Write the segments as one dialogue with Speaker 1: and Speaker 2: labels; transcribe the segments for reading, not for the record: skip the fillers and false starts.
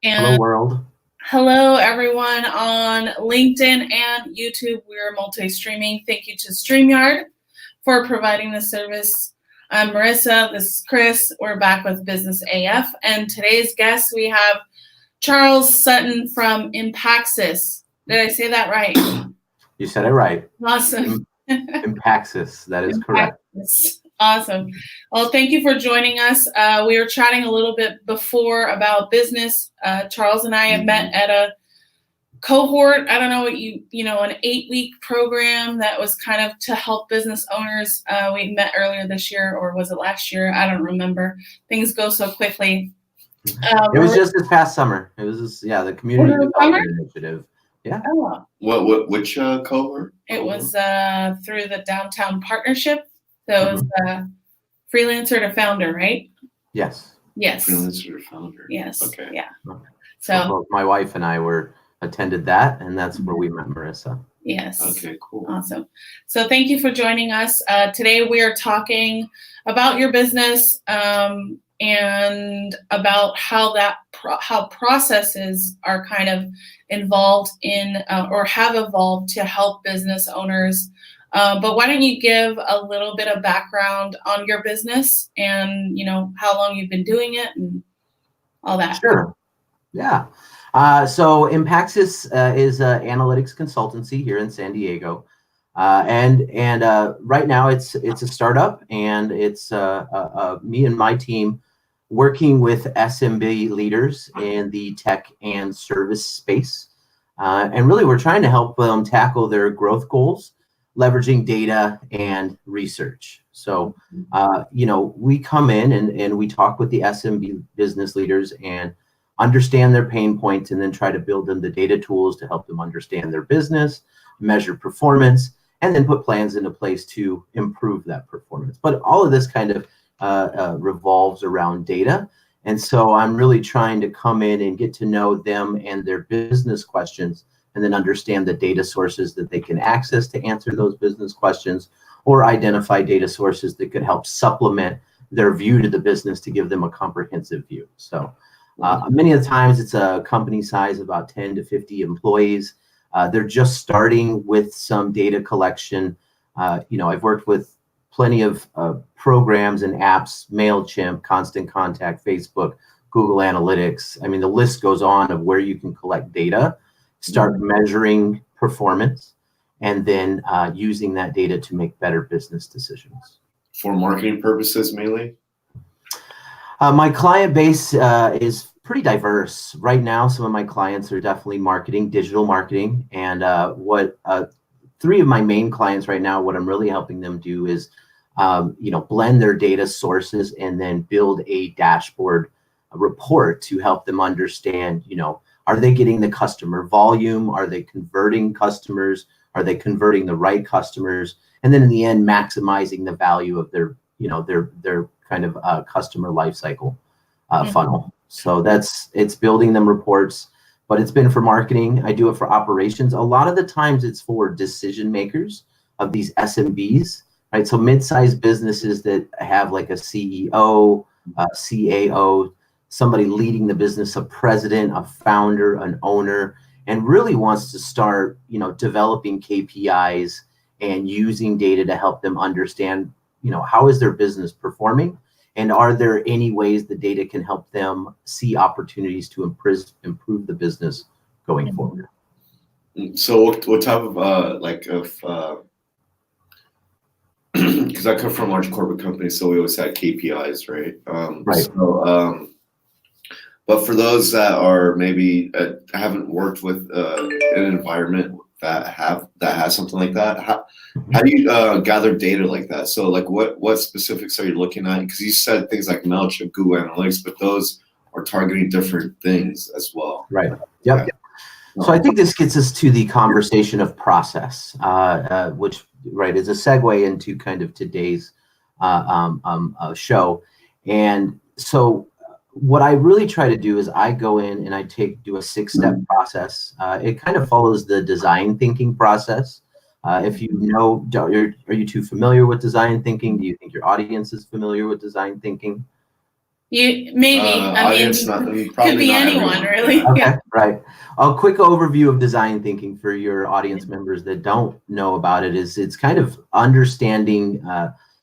Speaker 1: Hello,
Speaker 2: And
Speaker 1: world.
Speaker 2: hello, everyone on LinkedIn and YouTube. We're multi-streaming. Thank you to StreamYard for providing the service. I'm Marissa. This is Chris. We're back with Business AF. And today's guest, we have Charles Sutton from Impacsis. Did I say that right?
Speaker 1: You said it right.
Speaker 2: Awesome.
Speaker 1: Impacsis. That is correct.
Speaker 2: Awesome. Well, thank you for joining us. We were chatting a little bit before about business. Charles and I had met at a cohort. I don't know what an 8-week program that was kind of to help business owners. We met earlier this year, or was it last year? I don't remember. Things go so quickly.
Speaker 1: It was just this past summer. It was the community development initiative. Yeah.
Speaker 2: Oh.
Speaker 3: Which cohort?
Speaker 2: It was through the downtown partnership. So it was freelancer to founder, right?
Speaker 1: Yes.
Speaker 2: Yes.
Speaker 3: Freelancer to founder.
Speaker 2: Yes.
Speaker 3: Okay.
Speaker 2: Yeah.
Speaker 1: So both my wife and I attended that, and that's where we met Marissa.
Speaker 2: Yes.
Speaker 3: Okay, cool.
Speaker 2: Awesome. So thank you for joining us. Today we are talking about your business and about how processes are kind of involved in or have evolved to help business owners. But why don't you give a little bit of background on your business and, how long you've been doing it and all that?
Speaker 1: Sure. Yeah. So Impacsis is an analytics consultancy here in San Diego. And right now it's a startup, and it's me and my team working with SMB leaders in the tech and service space. And really we're trying to help them tackle their growth goals, leveraging data and research. So, we come in and we talk with the SMB business leaders and understand their pain points, and then try to build them the data tools to help them understand their business, measure performance, and then put plans into place to improve that performance. But all of this kind of revolves around data. And so I'm really trying to come in and get to know them and their business questions, and then understand the data sources that they can access to answer those business questions, or identify data sources that could help supplement their view to the business to give them a comprehensive view. So many of the times it's a company size of about 10 to 50 employees. They're just starting with some data collection. I've worked with plenty of programs and apps, MailChimp, Constant Contact, Facebook, Google Analytics. I mean, the list goes on of where you can collect data, start measuring performance, and then using that data to make better business decisions.
Speaker 3: For marketing purposes, mainly?
Speaker 1: My client base is pretty diverse. Right now, some of my clients are definitely digital marketing. And three of my main clients right now, what I'm really helping them do is, blend their data sources and then build a dashboard, a report to help them understand, are they getting the customer volume? Are they converting customers? Are they converting the right customers? And then in the end, maximizing the value of their kind of customer lifecycle funnel. So it's building them reports, but it's been for marketing. I do it for operations. A lot of the times it's for decision makers of these SMBs, right? So mid-sized businesses that have like a CEO, a CAO, somebody leading the business, a president, a founder, an owner, and really wants to start, developing KPIs and using data to help them understand, how is their business performing? And are there any ways the data can help them see opportunities to improve the business going forward?
Speaker 3: So what type of because I come from a large corporate company, so we always had KPIs, right?
Speaker 1: Right.
Speaker 3: So, but for those that are maybe haven't worked with an environment that has something like that, how do you gather data like that? So like what specifics are you looking at? Because you said things like MailChimp, Google Analytics, but those are targeting different things as well.
Speaker 1: Right. Yep. Yeah. So I think this gets us to the conversation of process, which is a segue into kind of today's show. And so what I really try to do is I go in and I do a 6-step process. It kind of follows the design thinking process. If you know, are you too familiar with design thinking? Do you think your audience is familiar with design thinking?
Speaker 2: Maybe. I
Speaker 3: audience,
Speaker 2: mean,
Speaker 3: probably
Speaker 2: could be
Speaker 3: not
Speaker 2: anyone,
Speaker 3: everyone.
Speaker 2: really.
Speaker 1: Okay,
Speaker 2: Yeah.
Speaker 1: right. A quick overview of design thinking for your audience members that don't know about it is it's kind of understanding,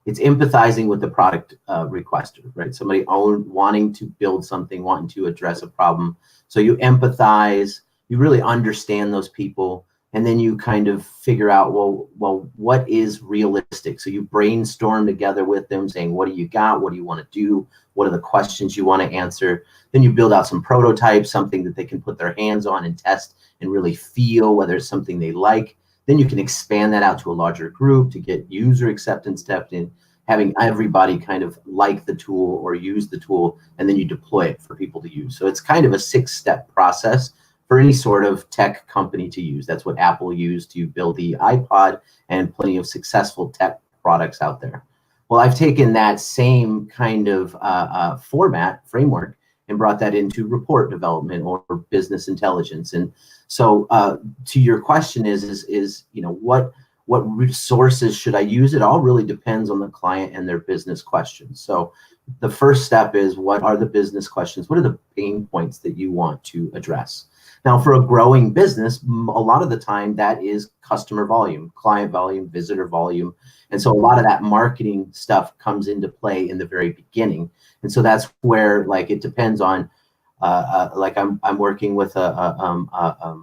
Speaker 1: it's empathizing with the product requester, right? Somebody wanting to build something, wanting to address a problem. So you empathize, you really understand those people, and then you kind of figure out, well, what is realistic? So you brainstorm together with them saying, what do you got? What do you want to do? What are the questions you want to answer? Then you build out some prototypes, something that they can put their hands on and test and really feel whether it's something they like. Then you can expand that out to a larger group to get user acceptance stepped in, having everybody kind of like the tool or use the tool, and then you deploy it for people to use. So it's kind of a 6-step process for any sort of tech company to use. That's what Apple used to build the iPod and plenty of successful tech products out there. Well, I've taken that same kind of framework, and brought that into report development or business intelligence. And so to your question is what resources should I use? It all really depends on the client and their business questions. So the first step is, what are the business questions? What are the pain points that you want to address? Now, for a growing business, a lot of the time that is customer volume, client volume, visitor volume. And so a lot of that marketing stuff comes into play in the very beginning. And so that's where, like, it depends on, like I'm working with a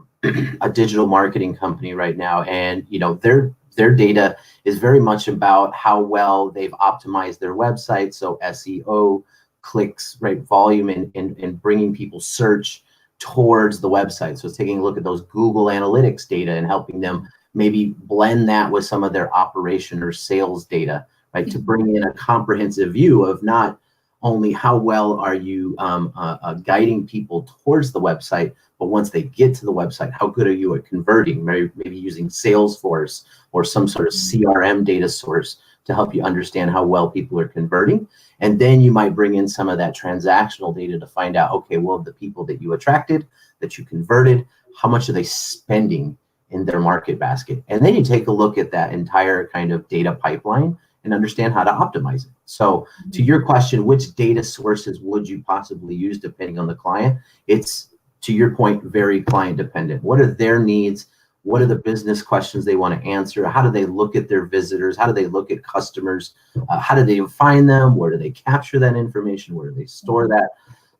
Speaker 1: digital marketing company right now, and their data is very much about how well they've optimized their website. So SEO, clicks, right, volume, and bringing people search towards the website. So it's taking a look at those Google Analytics data and helping them maybe blend that with some of their operation or sales data, right, to bring in a comprehensive view of not only how well are you guiding people towards the website, but once they get to the website, how good are you at converting, maybe using Salesforce or some sort of CRM data source to help you understand how well people are converting. And then you might bring in some of that transactional data to find out, okay, well, the people that you attracted, that you converted, how much are they spending in their market basket? And then you take a look at that entire kind of data pipeline and understand how to optimize it. So to your question, which data sources would you possibly use depending on the client? It's, to your point, very client dependent. What are their needs? What are the business questions they want to answer? How do they look at their visitors? How do they look at customers? How do they find them? Where do they capture that information? Where do they store that?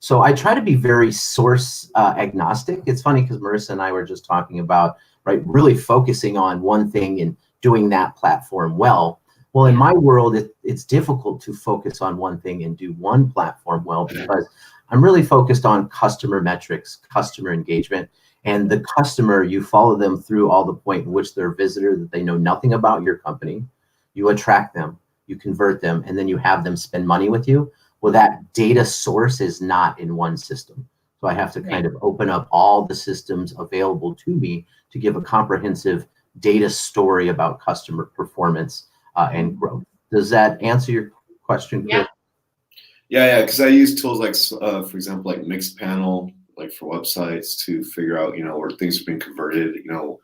Speaker 1: So I try to be very source agnostic. It's funny because Marissa and I were just talking about, right, really focusing on one thing and doing that platform well. Well, in my world, it's difficult to focus on one thing and do one platform well, because I'm really focused on customer metrics, customer engagement. And the customer, you follow them through all the point in which they're a visitor, that they know nothing about your company. You attract them, you convert them, and then you have them spend money with you. Well, that data source is not in one system. So I have to kind of open up all the systems available to me to give a comprehensive data story about customer performance and growth. Does that answer your question, Chris?
Speaker 3: Yeah, because I use tools like, for example, like Mixpanel, like for websites, to figure out, where things are being converted, do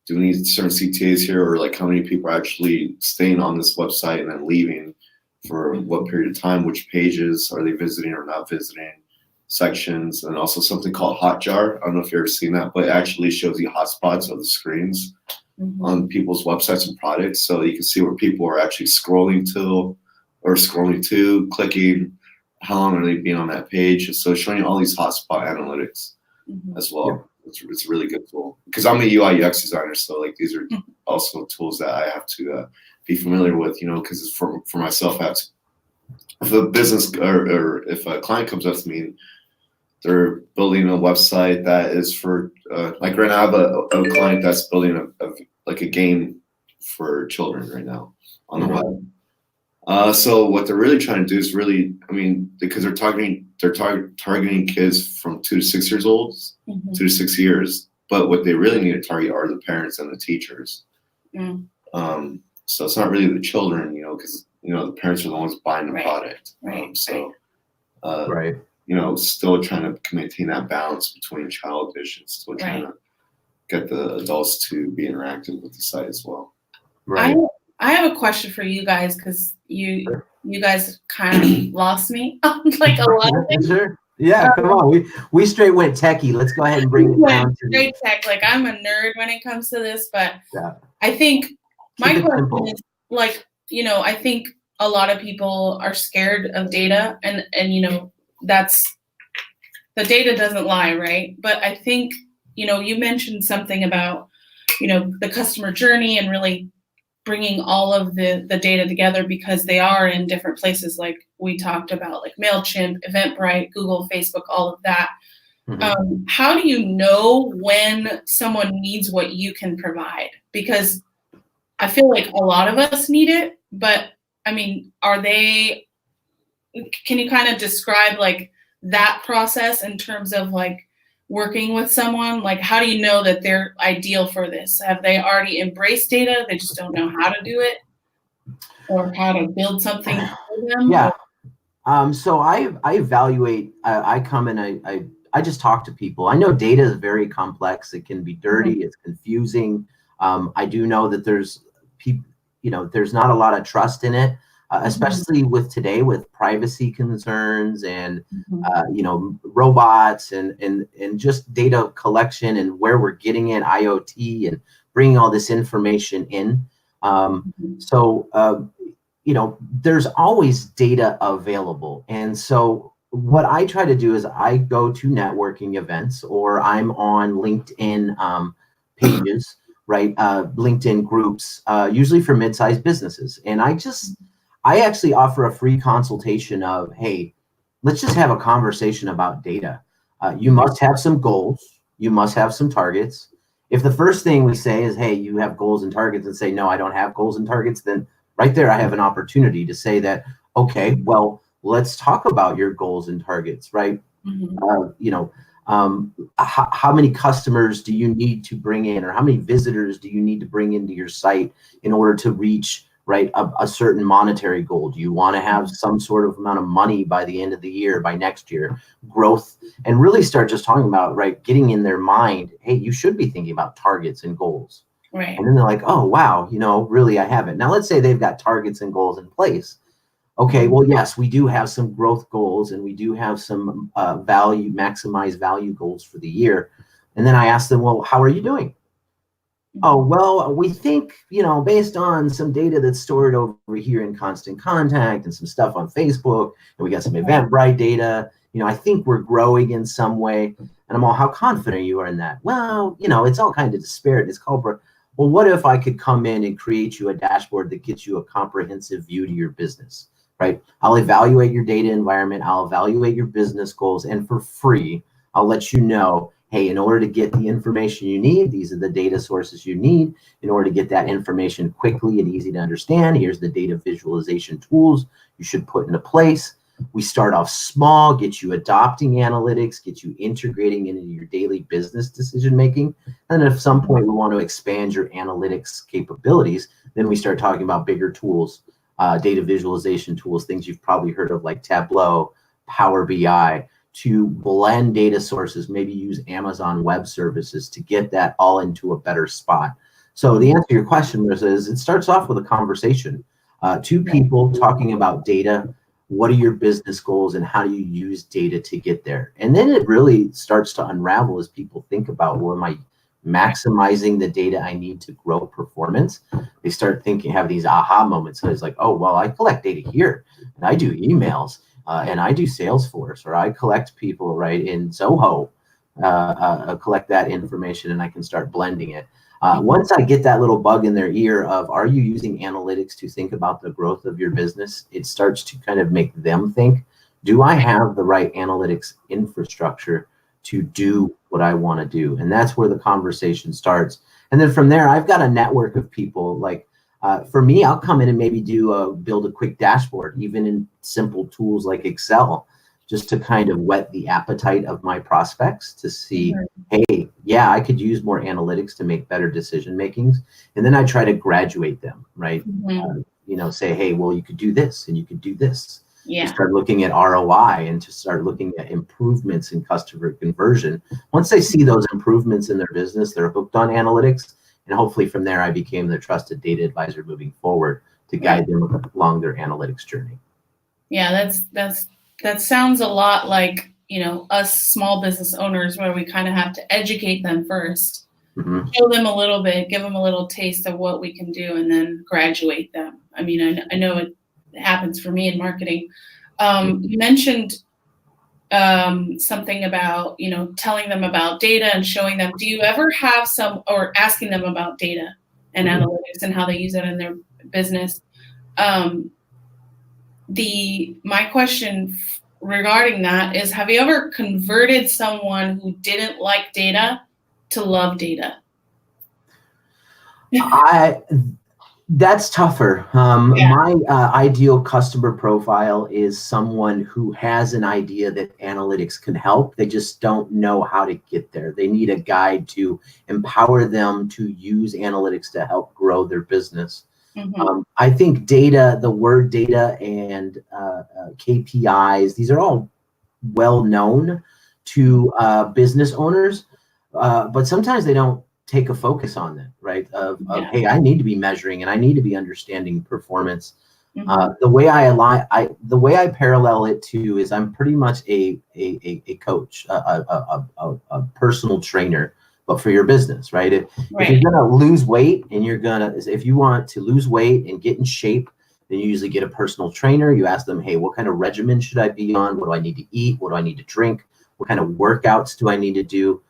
Speaker 3: we need certain CTAs here, or like how many people are actually staying on this website and then leaving for what period of time, which pages are they visiting or not visiting, sections, and also something called Hotjar. I don't know if you've ever seen that, but it actually shows you hotspots of the screens on people's websites and products, so you can see where people are actually scrolling to, clicking, how long are they being on that page. So showing you all these hotspot analytics as well. It's a really good tool, because I'm a UI UX designer, so like these are also tools that I have to be familiar with, because it's for myself. I have to, if a business or if a client comes up to me and they're building a website that is for like right now, I have a client that's building a game for children right now on the web. So what they're really trying to do is really, because they're targeting kids from 2 to 6 years old, 2 to 6 years. But what they really need to target are the parents and the teachers. So it's not really the children, because the parents are the ones buying the product. Still trying to maintain that balance between childish and still trying to get the adults to be interactive with the site as well.
Speaker 2: I I have a question for you guys because you guys kind of lost me on like a lot of things.
Speaker 1: Sure. Yeah, come on. We straight went techie. Let's go ahead and bring it down to
Speaker 2: straight tech. Like I'm a nerd when it comes to this, but
Speaker 1: yeah.
Speaker 2: I think my
Speaker 1: Keep it
Speaker 2: question
Speaker 1: simple.
Speaker 2: is like, you know, I think a lot of people are scared of data and you know, that's the data doesn't lie, right? But I think, you know, you mentioned something about, you know, the customer journey and really bringing all of the data together because they are in different places, like we talked about, like MailChimp, Eventbrite, Google, Facebook, all of that.
Speaker 1: Mhm.
Speaker 2: How do you know when someone needs what you can provide? Because I feel like a lot of us need it, but I mean, can you kind of describe like that process in terms of like working with someone? Like, how do you know that they're ideal for this? Have they already embraced data? They just don't know how to do it or how to build something for them?
Speaker 1: Yeah. So I evaluate, I come and I just talk to people. I know data is very complex. It can be dirty. It's confusing. I do know that there's people, you know, there's not a lot of trust in it, especially with today with privacy concerns and, you know, robots and just data collection and where we're getting it, IoT and bringing all this information in. You know, there's always data available. And so what I try to do is I go to networking events or I'm on LinkedIn pages, right? LinkedIn groups, usually for mid-sized businesses. And I actually offer a free consultation of, hey, let's just have a conversation about data. You must have some goals. You must have some targets. If the first thing we say is, hey, you have goals and targets, and say, no, I don't have goals and targets, then right there, I have an opportunity to say that, okay, well, let's talk about your goals and targets, right? You know, how many customers do you need to bring in, or how many visitors do you need to bring into your site in order to reach, right, a certain monetary goal? Do you want to have some sort of amount of money by the end of the year, by next year, growth, and really start just talking about, right, getting in their mind, hey, you should be thinking about targets and goals.
Speaker 2: Right.
Speaker 1: And then they're like, oh, wow, you know, really, I haven't. Now, let's say they've got targets and goals in place. Okay, well, yes, we do have some growth goals and we do have some maximize value goals for the year. And then I ask them, well, how are you doing? Oh, well, we think, you know, based on some data that's stored over here in Constant Contact and some stuff on Facebook, and we got some Eventbrite data, you know, I think we're growing in some way. And I'm all, how confident you are in that? Well, you know, it's all kind of disparate. It's called, well, what if I could come in and create you a dashboard that gets you a comprehensive view to your business, right? I'll evaluate your data environment. I'll evaluate your business goals. And for free, I'll let you know, hey, in order to get the information you need, these are the data sources you need. In order to get that information quickly and easy to understand, here's the data visualization tools you should put into place. We start off small, get you adopting analytics, get you integrating into your daily business decision-making. And at some point, we want to expand your analytics capabilities. Then we start talking about bigger tools, data visualization tools, things you've probably heard of like Tableau, Power BI, to blend data sources, maybe use Amazon Web Services to get that all into a better spot. So the answer to your question is it starts off with a conversation. Two people talking about data. What are your business goals and how do you use data to get there? And then it really starts to unravel as people think about, well, am I maximizing the data I need to grow performance? They start thinking, have these aha moments. So it's like, oh, well, I collect data here and I do emails and I do Salesforce, or I collect people right in Zoho, collect that information and I can start blending it. Once I get that little bug in their ear of, are you using analytics to think about the growth of your business? It starts to kind of make them think, do I have the right analytics infrastructure to do what I want to do? And that's where the conversation starts. And then from there, I've got a network of people. Like for me, I'll come in and maybe build a quick dashboard, even in simple tools like Excel, just to kind of whet the appetite of my prospects to see, hey, yeah, I could use more analytics to make better decision makings. And then I try to graduate them, right? You know, say, hey, well, you could do this and you could do this.
Speaker 2: Yeah.
Speaker 1: To start looking at ROI and to start looking at improvements in customer conversion. Once they see those improvements in their business, they're hooked on analytics. And hopefully from there, I became the trusted data advisor moving forward to guide them along their analytics journey.
Speaker 2: Yeah, that sounds a lot like, us small business owners, where we kind of have to educate them first, show them a little bit, give them a little taste of what we can do, and then graduate them. I mean, I know it happens for me in marketing. You mentioned something about, telling them about data and showing them. Do you ever have or asking them about data and analytics and how they use it in their business? My question regarding that is, have you ever converted someone who didn't like data to love data?
Speaker 1: That's tougher. My ideal customer profile is someone who has an idea that analytics can help. They just don't know how to get there. They need a guide to empower them to use analytics to help grow their business. I think data, the word data and KPIs, these are all well known to business owners, but sometimes they don't take a focus on that, right? Hey, I need to be measuring and I need to be understanding performance. The way I parallel it to is I'm pretty much a coach, a personal trainer, but for your business, right? If you're gonna lose weight and if you want to lose weight and get in shape, then you usually get a personal trainer. You ask them, hey, what kind of regimen should I be on? What do I need to eat? What do I need to drink? What kind of workouts do I need to do?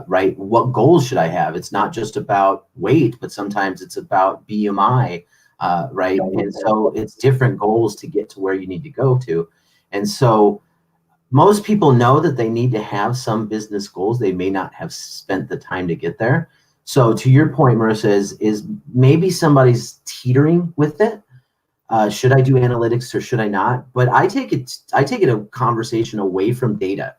Speaker 1: Right? What goals should I have? It's not just about weight, but sometimes it's about BMI, right? And so it's different goals to get to where you need to go to. And so most people know that they need to have some business goals. They may not have spent the time to get there. So to your point, Marissa, is maybe somebody's teetering with it. Should I do analytics or should I not? But I take it a conversation away from data.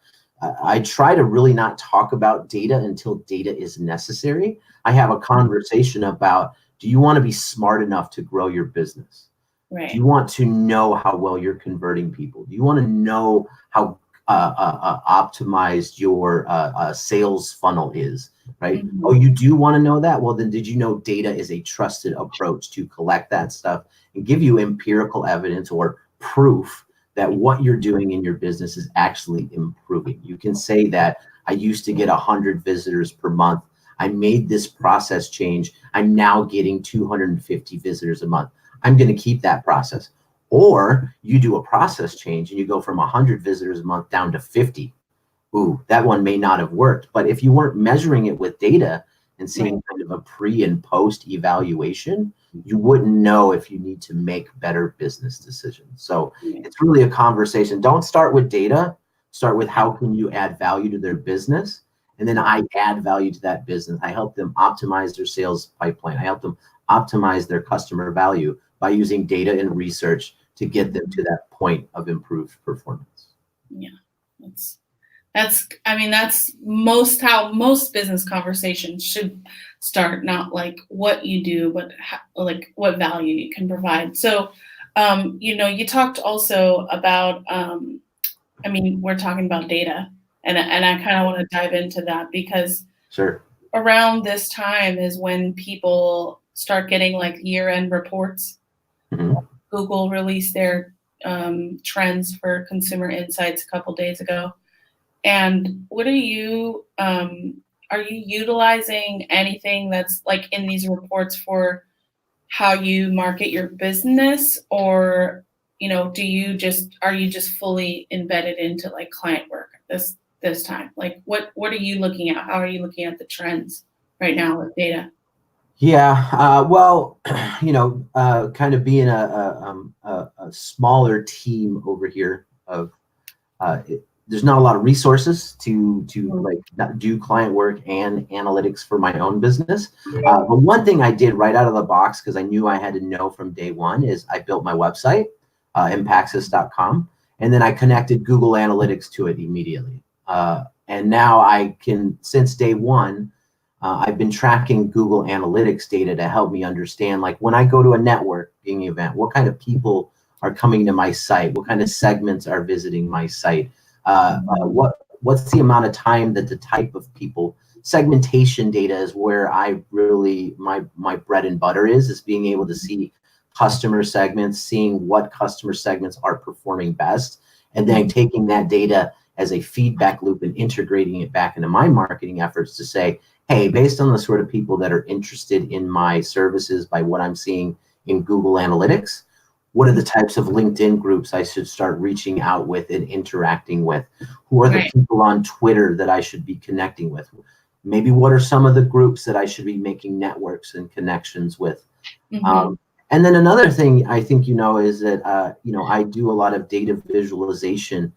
Speaker 1: I try to really not talk about data until data is necessary. I have a conversation about, do you want to be smart enough to grow your business? Right. Do you want to know how well you're converting people? Do you want to know how optimized your sales funnel is, right? Oh, you do want to know that? Well, then did you know data is a trusted approach to collect that stuff and give you empirical evidence or proof that what you're doing in your business is actually improving? You can say that I used to get 100 visitors per month. I made this process change. I'm now getting 250 visitors a month. I'm going to keep that process. Or you do a process change and you go from 100 visitors a month down to 50. Ooh, that one may not have worked. But if you weren't measuring it with data and seeing kind of a pre and post evaluation, you wouldn't know if you need to make better business decisions. So it's really a conversation. Don't start with data. Start with how can you add value to their business? And then I add value to that business. I help them optimize their sales pipeline. I help them optimize their customer value by using data and research to get them to that point of improved performance.
Speaker 2: Yeah, that's how most business conversations should start, not like what you do, but like what value you can provide. So, you talked also about, we're talking about data, and I kind of want to dive into that because around this time is when people start getting like year-end reports. Google released their trends for consumer insights a couple days ago. And what are you utilizing anything that's like in these reports for how you market your business, or are you just fully embedded into like client work this time? Like what are you looking at? How are you looking at the trends right now with data?
Speaker 1: Yeah, kind of being a smaller team over here there's not a lot of resources to do client work and analytics for my own business. But one thing I did right out of the box, because I knew I had to know from day one, is I built my website, Impacsis.com, and then I connected Google Analytics to it immediately. And now I can, since day one, I've been tracking Google Analytics data to help me understand, like when I go to a networking event, what kind of people are coming to my site, what kind of segments are visiting my site, what's the amount of time that the type of people, segmentation data is where I really, my bread and butter is being able to see customer segments, seeing what customer segments are performing best, and then taking that data as a feedback loop and integrating it back into my marketing efforts to say, hey, based on the sort of people that are interested in my services by what I'm seeing in Google Analytics, what are the types of LinkedIn groups I should start reaching out with and interacting with? Who are the people on Twitter that I should be connecting with? Maybe what are some of the groups that I should be making networks and connections with? And then another thing I think is that I do a lot of data visualization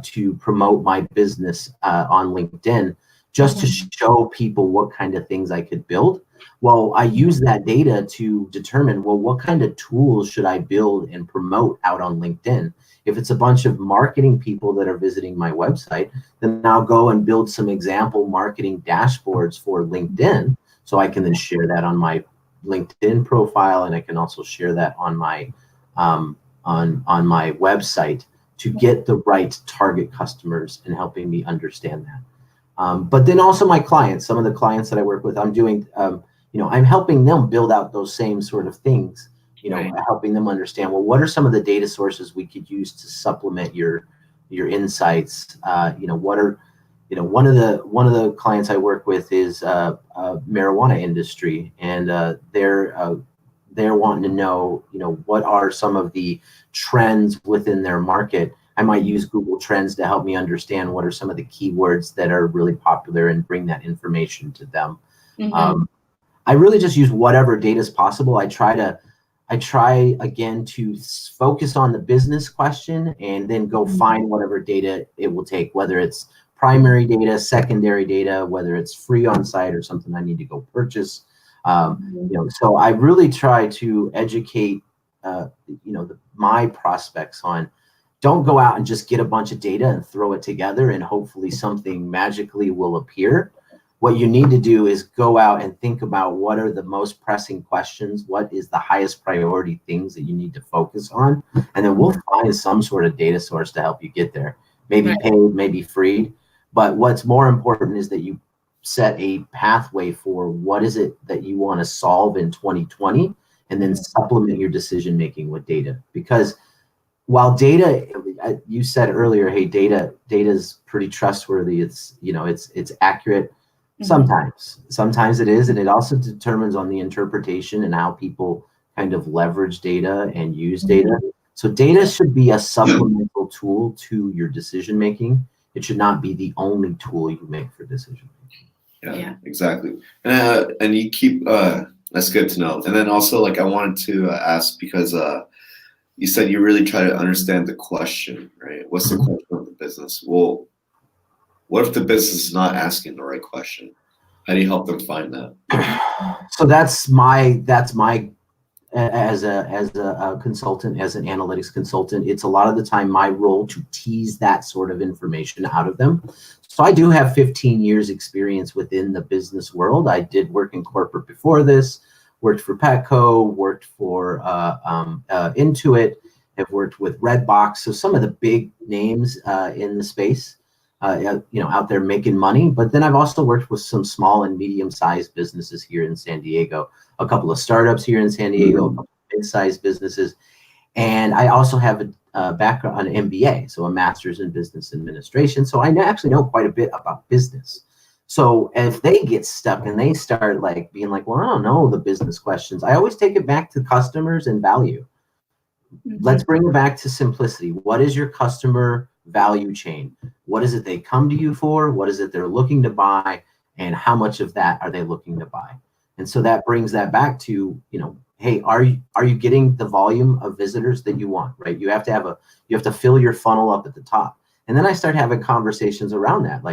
Speaker 1: to promote my business on LinkedIn, just to show people what kind of things I could build. Well, I use that data to determine, well, what kind of tools should I build and promote out on LinkedIn? If it's a bunch of marketing people that are visiting my website, then I'll go and build some example marketing dashboards for LinkedIn, so I can then share that on my LinkedIn profile, and I can also share that on my on my website to get the right target customers and helping me understand that. But then also my clients, some of the clients that I work with, I'm doing, I'm helping them build out those same sort of things, helping them understand, well, what are some of the data sources we could use to supplement your insights? What are, one of the clients I work with is marijuana industry, and they're wanting to know, what are some of the trends within their market. I might use Google Trends to help me understand what are some of the keywords that are really popular and bring that information to them. I really just use whatever data is possible. I try again to focus on the business question and then go find whatever data it will take, whether it's primary data, secondary data, whether it's free on site or something I need to go purchase. So I really try to educate, my prospects on, don't go out and just get a bunch of data and throw it together and hopefully something magically will appear. What you need to do is go out and think about what are the most pressing questions, what is the highest priority things that you need to focus on, and then we'll find some sort of data source to help you get there. Maybe paid, maybe free. But what's more important is that you set a pathway for what is it that you want to solve in 2020, and then supplement your decision making with data. Because while data, you said earlier, hey, data is pretty trustworthy. It's it's accurate. Sometimes it is, and it also determines on the interpretation and how people kind of leverage data and use data. So data should be a supplemental tool to your decision making. It should not be the only tool you make for decision making.
Speaker 3: Yeah, exactly. And you keep that's good to know. And then also, I wanted to ask, because you said you really try to understand the question, right? What's the question of the business? Well, what if the business is not asking the right question? How do you help them find that?
Speaker 1: So that's my as a consultant, as an analytics consultant, it's a lot of the time my role to tease that sort of information out of them. So I do have 15 years experience within the business world. I did work in corporate before this, worked for Petco, worked for Intuit, have worked with Redbox. So some of the big names in the space, out there making money. But then I've also worked with some small and medium-sized businesses here in San Diego, a couple of startups here in San Diego, a couple of mid-sized businesses. And I also have a background, an MBA, so a master's in business administration. So I actually know quite a bit about business. So if they get stuck and they start being like, well, I don't know the business questions, I always take it back to customers and value. Let's bring it back to simplicity. What is your customer value chain? What is it they come to you for? What is it they're looking to buy? And how much of that are they looking to buy? And so that brings that back to, hey, are you getting the volume of visitors that you want, right? You have to fill your funnel up at the top. And then I start having conversations around that.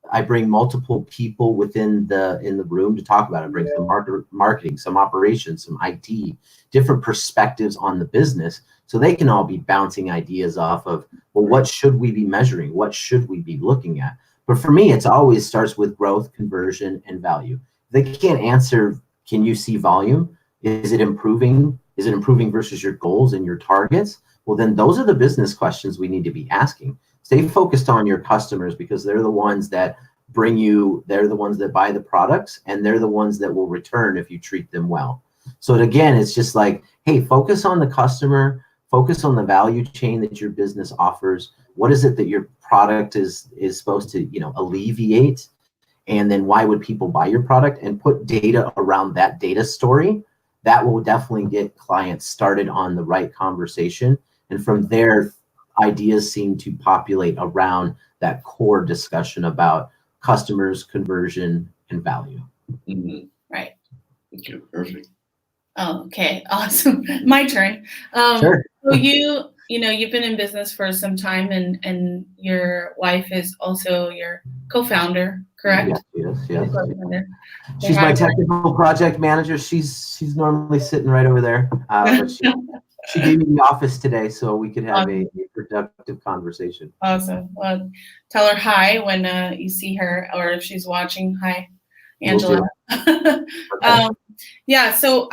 Speaker 1: I bring multiple people in the room to talk about it. I bring some marketing, some operations, some IT, different perspectives on the business, so they can all be bouncing ideas off of, well, what should we be measuring? What should we be looking at? But for me, it's always starts with growth, conversion, and value. They can't answer, can you see volume? Is it improving? Is it improving versus your goals and your targets? Well, then those are the business questions we need to be asking. stay focused on your customers, because they're the ones that they're the ones that buy the products, and they're the ones that will return if you treat them well. So again, it's just like, hey, focus on the customer, focus on the value chain that your business offers. What is it that your product is supposed to, alleviate? And then why would people buy your product? And put data around that data story. That will definitely get clients started on the right conversation. And from there, ideas seem to populate around that core discussion about customers, conversion, and value.
Speaker 3: Mm-hmm.
Speaker 2: Right.
Speaker 3: Okay, perfect.
Speaker 2: Oh, okay, awesome. My turn.
Speaker 1: Sure.
Speaker 2: So you've been in business for some time, and your wife is also your co-founder, correct?
Speaker 1: Yes.
Speaker 2: Co-founder.
Speaker 1: She's my technical project manager. She's normally sitting right over there, but she gave me the office today so we could have a productive conversation.
Speaker 2: Awesome. Well, tell her hi when you see her, or if she's watching. Hi, Angela.
Speaker 1: Okay.
Speaker 2: Yeah. So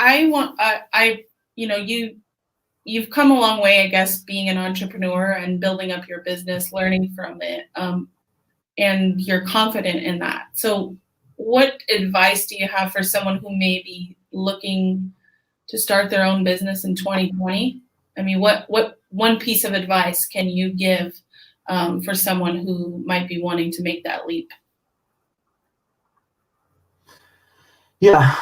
Speaker 2: you've come a long way, I guess, being an entrepreneur and building up your business, learning from it, and you're confident in that. So what advice do you have for someone who may be looking to start their own business in 2020? I mean, what one piece of advice can you give for someone who might be wanting to make that leap?
Speaker 1: Yeah,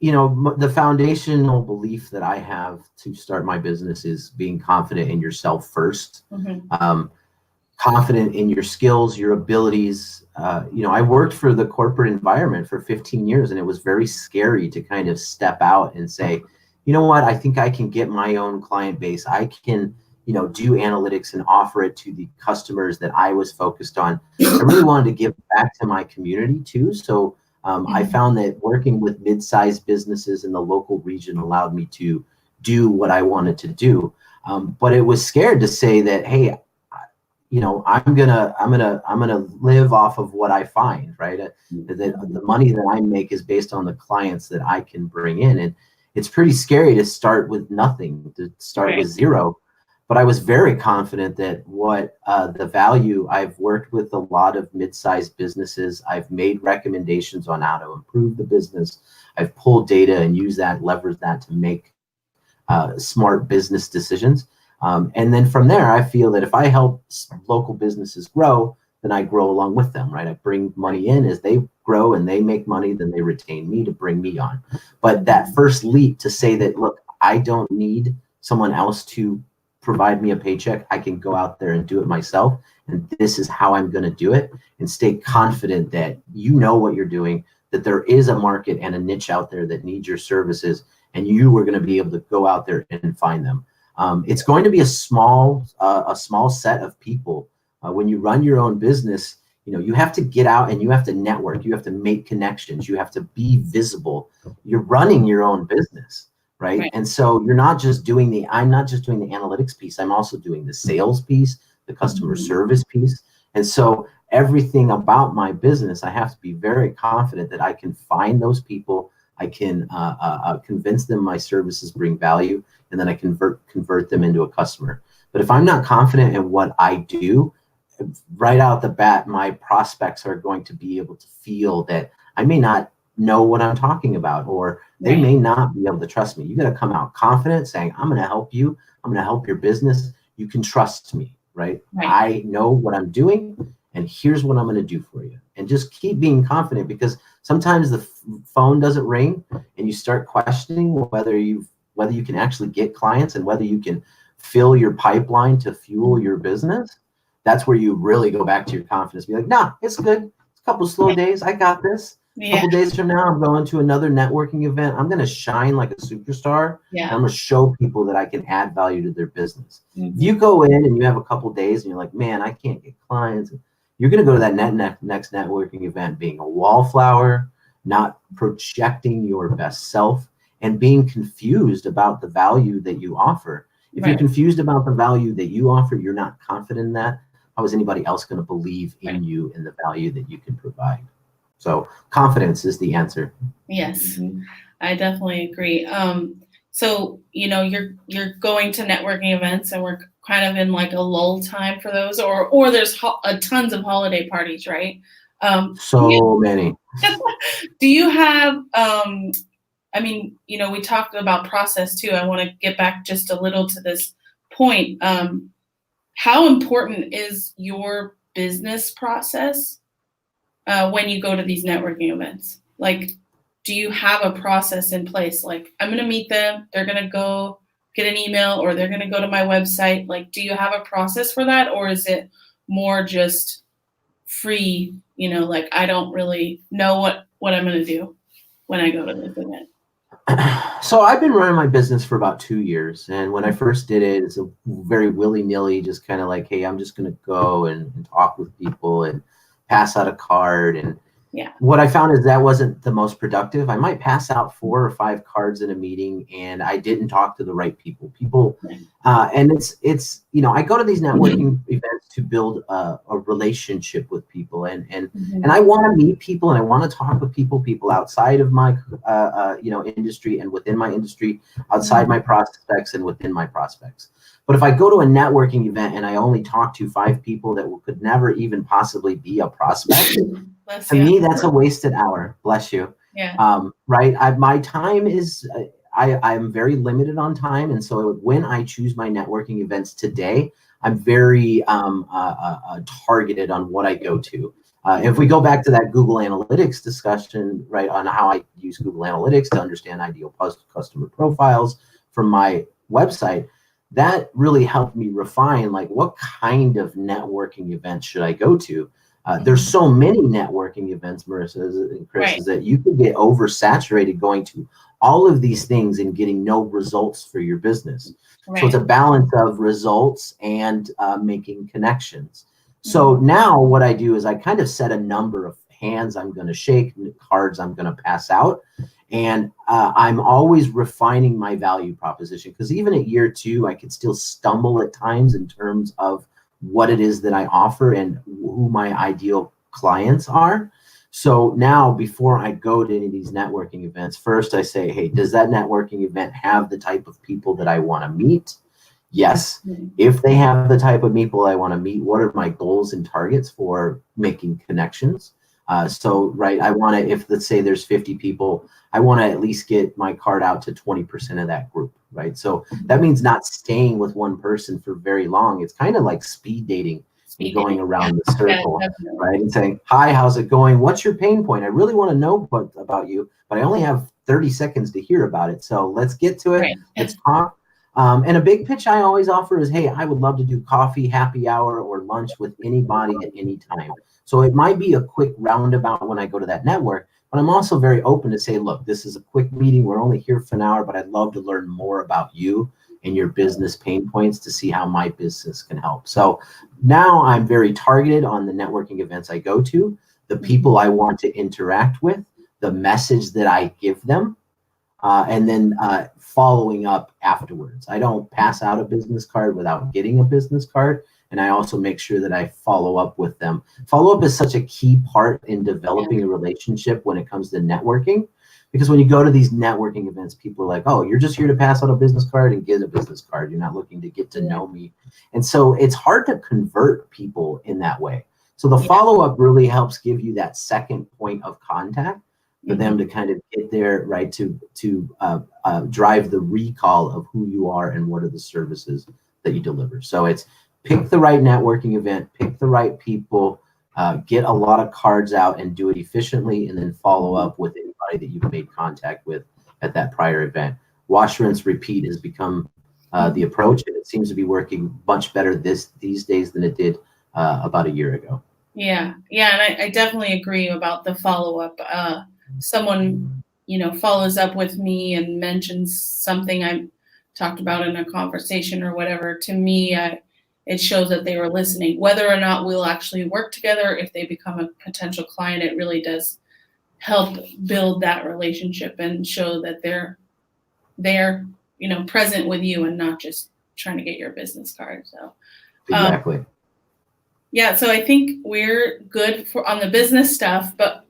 Speaker 1: the foundational belief that I have to start my business is being confident in yourself first.
Speaker 2: Mm-hmm.
Speaker 1: Confident in your skills, your abilities. I worked for the corporate environment for 15 years, and it was very scary to kind of step out and say, you know what, I think I can get my own client base. I can, do analytics and offer it to the customers that I was focused on. I really wanted to give back to my community too. So I found that working with mid-sized businesses in the local region allowed me to do what I wanted to do. But it was scared to say that, hey, I'm gonna live off of what I find, right? The money that I make is based on the clients that I can bring in, and it's pretty scary to start with nothing, to start with zero. But I was very confident that the value. I've worked with a lot of mid-sized businesses. I've made recommendations on how to improve the business. I've pulled data and used that, leveraged that to make smart business decisions. And then from there, I feel that if I help local businesses grow, then I grow along with them, right? I bring money in. As they grow and they make money, then they retain me to bring me on. But that first leap to say that, look, I don't need someone else to provide me a paycheck. I can go out there and do it myself. And this is how I'm going to do it. And stay confident that you know what you're doing, that there is a market and a niche out there that needs your services, and you are going to be able to go out there and find them. It's going to be a small set of people. When you run your own business, you have to get out and you have to network. You have to make connections. You have to be visible. You're running your own business, right? And so I'm not just doing the analytics piece. I'm also doing the sales piece, the customer service piece. And so everything about my business, I have to be very confident that I can find those people. I can convince them my services bring value, and then I convert them into a customer. But if I'm not confident in what I do, right out the bat, my prospects are going to be able to feel that I may not know what I'm talking about, or they may not be able to trust me. You got to come out confident, saying, I'm going to help you. I'm going to help your business. You can trust me, right? I know what I'm doing, and here's what I'm going to do for you. And just keep being confident, because sometimes the phone doesn't ring and you start questioning whether you can actually get clients and whether you can fill your pipeline to fuel your business. That's where you really go back to your confidence. Be like, nah, it's good. It's a couple of slow days. I got this. A couple days from now, I'm going to another networking event. I'm going to shine like a superstar. And I'm going to show people that I can add value to their business. If you go in and you have a couple of days and you're like, man, I can't get clients, you're going to go to that next networking event being a wallflower, not projecting your best self, and being confused about the value that you offer. If you're confused about the value that you offer, you're not confident in that, how is anybody else going to believe in you and the value that you can provide? So confidence is the answer.
Speaker 2: Yes, I definitely agree. so, you're going to networking events, and we're kind of in like a lull time for those, or there's tons of holiday parties, right?
Speaker 1: So many.
Speaker 2: Do you have, we talked about process too. I want to get back just a little to this point. How important is your business process when you go to these networking events? Like, do you have a process in place? Like, I'm going to meet them, they're going to go get an email, or they're going to go to my website. Like, do you have a process for that? Or is it more just free, like I don't really know what I'm going to do when I go to this event?
Speaker 1: So I've been running my business for about 2 years. And when I first did it, it's a very willy-nilly, just kind of like, hey, I'm just going to go and talk with people and pass out a card. And
Speaker 2: Yeah.
Speaker 1: what I found is that wasn't the most productive. I might pass out 4 or 5 cards in a meeting, and I didn't talk to the right people. And it's I go to these networking events to build a relationship with people, and I want to meet people, and I want to talk with people outside of my industry, and within my industry, outside my prospects and within my prospects. But if I go to a networking event and I only talk to 5 people that could never even possibly be a prospect, to me, that's a wasted hour. Bless you.
Speaker 2: Yeah.
Speaker 1: Right. My time is, I'm very limited on time. And so when I choose my networking events today, I'm very targeted on what I go to. If we go back to that Google Analytics discussion, right, on how I use Google Analytics to understand ideal customer profiles from my website, that really helped me refine, like, what kind of networking events should I go to? There's so many networking events, Marissa and Chris,
Speaker 2: Right.
Speaker 1: is that you can get oversaturated going to all of these things and getting no results for your business.
Speaker 2: Right.
Speaker 1: So it's a balance of results and making connections. So now what I do is I kind of set a number of hands I'm going to shake, cards I'm going to pass out. And I'm always refining my value proposition, because even at year 2, I could still stumble at times in terms of what it is that I offer and who my ideal clients are. So now, before I go to any of these networking events, first I say, hey, does that networking event have the type of people that I want to meet? Yes. If they have the type of people I want to meet, what are my goals and targets for making connections? Right, I want to, if let's say there's 50 people, I want to at least get my card out to 20% of that group, right? So that means not staying with one person for very long. It's kind of like speed dating and going around the circle, right? And saying, hi, how's it going? What's your pain point? I really want to know about you, but I only have 30 seconds to hear about it. So let's get to it.
Speaker 2: Right.
Speaker 1: Let's talk. And a big pitch I always offer is, hey, I would love to do coffee, happy hour, or lunch with anybody at any time. So it might be a quick roundabout when I go to that network, but I'm also very open to say, look, this is a quick meeting. We're only here for an hour, but I'd love to learn more about you and your business pain points to see how my business can help. So now I'm very targeted on the networking events I go to, the people I want to interact with, the message that I give them, and then following up afterwards. I don't pass out a business card without getting a business card. And I also make sure that I follow up with them. Follow up is such a key part in developing a relationship when it comes to networking, because when you go to these networking events, people are like, oh, you're just here to pass out a business card and get a business card. You're not looking to get to know me. And so it's hard to convert people in that way. So the follow-up really helps give you that second point of contact for them to kind of get there, right, to drive the recall of who you are and what are the services that you deliver. So it's pick the right networking event, pick the right people, get a lot of cards out and do it efficiently, and then follow up with anybody that you've made contact with at that prior event. Wash, rinse, repeat has become the approach, and it seems to be working much better these days than it did about a year ago.
Speaker 2: Yeah, and I definitely agree about the follow-up. Someone, follows up with me and mentions something I talked about in a conversation or whatever. To me, it shows that they were listening. Whether or not we'll actually work together, if they become a potential client, it really does help build that relationship and show that they're present with you and not just trying to get your business card. So
Speaker 1: Exactly.
Speaker 2: Yeah, so I think we're good on the business stuff, but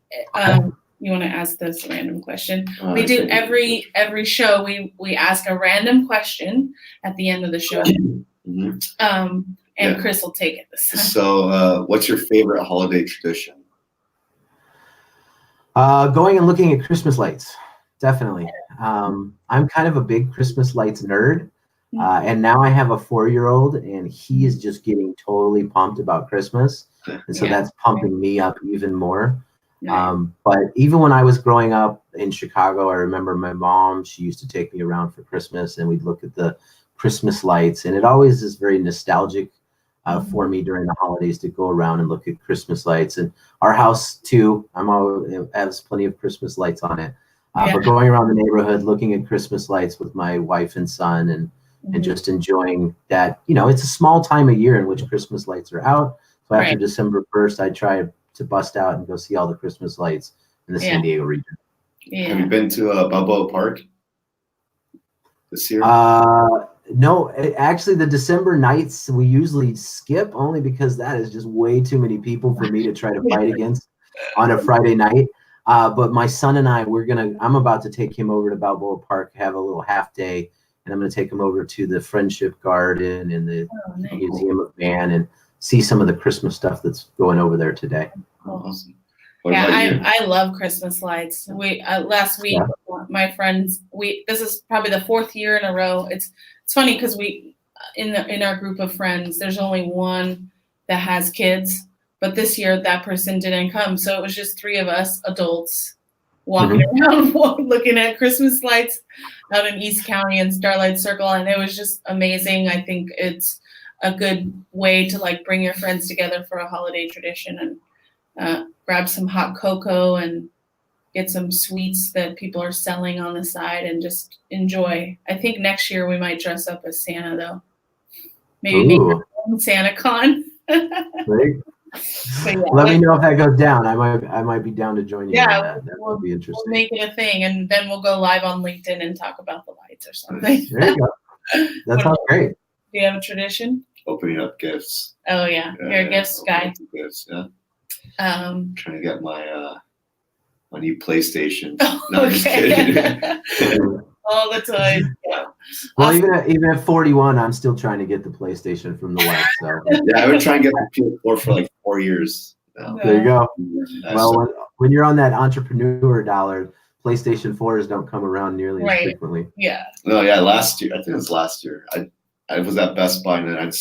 Speaker 2: You want to ask this random question?
Speaker 3: I
Speaker 2: We do
Speaker 3: think-
Speaker 2: every show. We ask a random question at the end of the show.
Speaker 3: Mhm.
Speaker 2: And
Speaker 3: Yeah.
Speaker 2: Chris will take it this time.
Speaker 3: So, what's your favorite holiday tradition?
Speaker 1: Going and looking at Christmas lights, definitely. I'm kind of a big Christmas lights nerd, and now I have a 4-year-old, and he is just getting totally pumped about Christmas, and so
Speaker 2: Yeah.
Speaker 1: that's pumping me up even more.
Speaker 2: Nice.
Speaker 1: But even when I was growing up in Chicago, I remember my mom, she used to take me around for Christmas, and we'd look at the Christmas lights, and it always is very nostalgic for me during the holidays to go around and look at Christmas lights. And our house too, has plenty of Christmas lights on it.
Speaker 2: Yeah.
Speaker 1: But going around the neighborhood, looking at Christmas lights with my wife and son, and just enjoying that, it's a small time of year in which Christmas lights are out. So after
Speaker 2: Right.
Speaker 1: December 1st, I try to bust out and go see all the Christmas lights in the San Diego region.
Speaker 3: Have you been to Balboa Park this year?
Speaker 1: No, actually, the December nights we usually skip only because that is just way too many people for me to try to fight against on a Friday night. But my son and I, I'm about to take him over to Balboa Park, have a little half day, and I'm going to take him over to the Friendship Garden and the
Speaker 2: nice.
Speaker 1: Museum of Man and see some of the Christmas stuff that's going over there today.
Speaker 3: Awesome. What about you?
Speaker 2: Yeah, I love Christmas lights. We last week, my friends, this is probably the 4th year in a row. It's funny because we in our group of friends, there's only one that has kids, but this year that person didn't come, so it was just 3 of us adults walking around looking at Christmas lights out in East County and Starlight Circle, and it was just amazing. I think it's a good way to like bring your friends together for a holiday tradition and grab some hot cocoa and get some sweets that people are selling on the side and just enjoy. I think next year we might dress up as Santa though. Maybe make our own Santa con.
Speaker 1: Great. Let me know if that goes down. I might be down to join you.
Speaker 2: Yeah,
Speaker 1: that would be interesting.
Speaker 2: We'll make it a thing, and then we'll go live on LinkedIn and talk about the lights or something.
Speaker 1: There you go. That sounds great.
Speaker 2: Do you have a tradition?
Speaker 3: Opening up gifts.
Speaker 2: Oh yeah, you're a gifts guy.
Speaker 3: Gifts, yeah.
Speaker 2: Trying
Speaker 3: to get my my new PlayStation. No, I'm just
Speaker 2: okay.
Speaker 3: kidding.
Speaker 2: All the time. Yeah.
Speaker 1: Well,
Speaker 2: Awesome.
Speaker 1: even at 41, I'm still trying to get the PlayStation from the wife. So
Speaker 3: Yeah, I've been trying to get the PS4 for like 4 years now.
Speaker 1: there you go.
Speaker 3: Yeah,
Speaker 1: Well, when you're on that entrepreneur dollar, PlayStation 4s don't come around nearly as frequently.
Speaker 2: Yeah.
Speaker 3: No, yeah, last year. I think it was last year. I was at Best Buy and then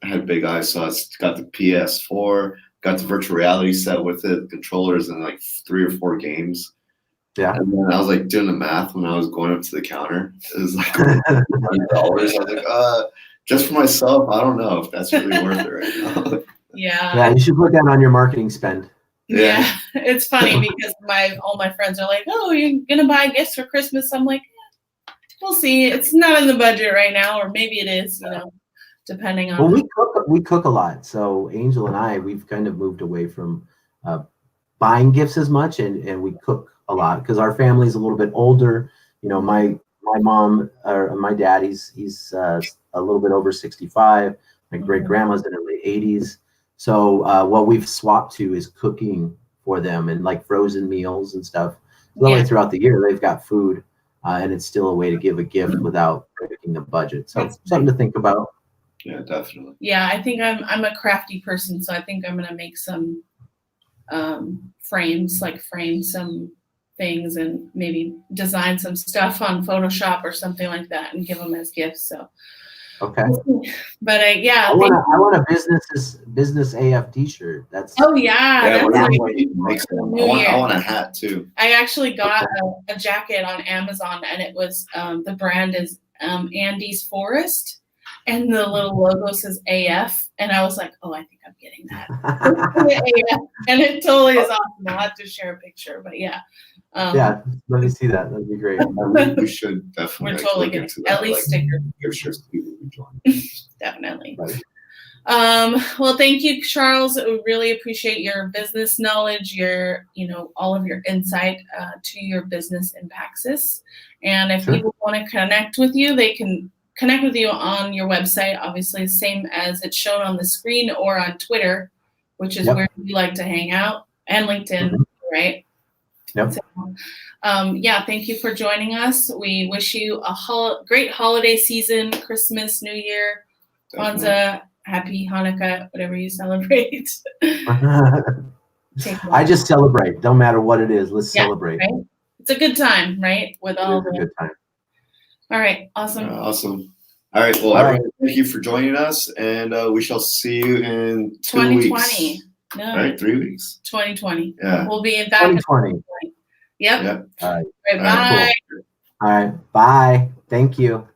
Speaker 3: I had big eyes, so I got the PS4, got the virtual reality set with it, controllers, and like 3 or 4 games.
Speaker 1: Yeah.
Speaker 3: And then I was like doing the math when I was going up to the counter. It was like $100. I was like, just for myself, I don't know if that's really worth it right now.
Speaker 2: Yeah.
Speaker 1: Yeah, you should put that on your marketing spend.
Speaker 2: Yeah. It's funny because all my friends are like, "Oh, you're gonna buy gifts for Christmas?" I'm like, yeah, we'll see. It's not in the budget right now, or maybe it is, depending on.
Speaker 1: Well, we cook a lot. So Angel and I, we've kind of moved away from buying gifts as much, and we cook a lot because our family's a little bit older. My mom or my dad, he's a little bit over 65. My great grandma's in her late 80s. So what we've swapped to is cooking for them and like frozen meals and stuff. So that way throughout the year they've got food, and it's still a way to give a gift without breaking the budget. So something to think about.
Speaker 3: Yeah, definitely.
Speaker 2: Yeah, I think I'm a crafty person, so I think I'm gonna make some frames, like frame some things and maybe design some stuff on Photoshop or something like that and give them as gifts. So
Speaker 1: okay.
Speaker 2: But I
Speaker 1: want a business AF t-shirt. That's
Speaker 2: I
Speaker 3: want a hat too.
Speaker 2: I actually got a jacket on Amazon, and it was the brand is Andy's Forest, and the little logo says AF, and I was like, oh, I think I'm getting that. AF, and it totally is awesome. I'll have to share a picture, but yeah.
Speaker 1: Yeah, let me see that. That'd be great.
Speaker 3: We should definitely.
Speaker 2: We're totally getting at least stickers.
Speaker 3: Give shirts to people who join.
Speaker 2: Definitely.
Speaker 1: Right.
Speaker 2: Well, thank you, Charles. We really appreciate your business knowledge, your, all of your insight to your business Impacsis. And if people want to connect with you, they can connect with you on your website, obviously, same as it's shown on the screen, or on Twitter, which is where we like to hang out, and LinkedIn, right?
Speaker 1: Yep.
Speaker 2: So, yeah, thank you for joining us. We wish you a great holiday season, Christmas, New Year, Kwanzaa, Happy Hanukkah, whatever you celebrate.
Speaker 1: I just celebrate. Don't matter what it is. Let's celebrate.
Speaker 2: Right? It's a good time, right? With all
Speaker 1: It's a good time.
Speaker 2: All right. Awesome.
Speaker 3: Awesome. All right. Well, everyone, thank you for joining us, and we shall see you in 2
Speaker 2: 2020.
Speaker 3: weeks.
Speaker 2: No.
Speaker 3: All right, 3 weeks.
Speaker 2: 2020.
Speaker 3: Yeah.
Speaker 2: We'll be in back
Speaker 1: 2020.
Speaker 2: Yep.
Speaker 3: Yep.
Speaker 1: All right.
Speaker 2: All right, bye.
Speaker 1: Cool. All right. Bye. Thank you.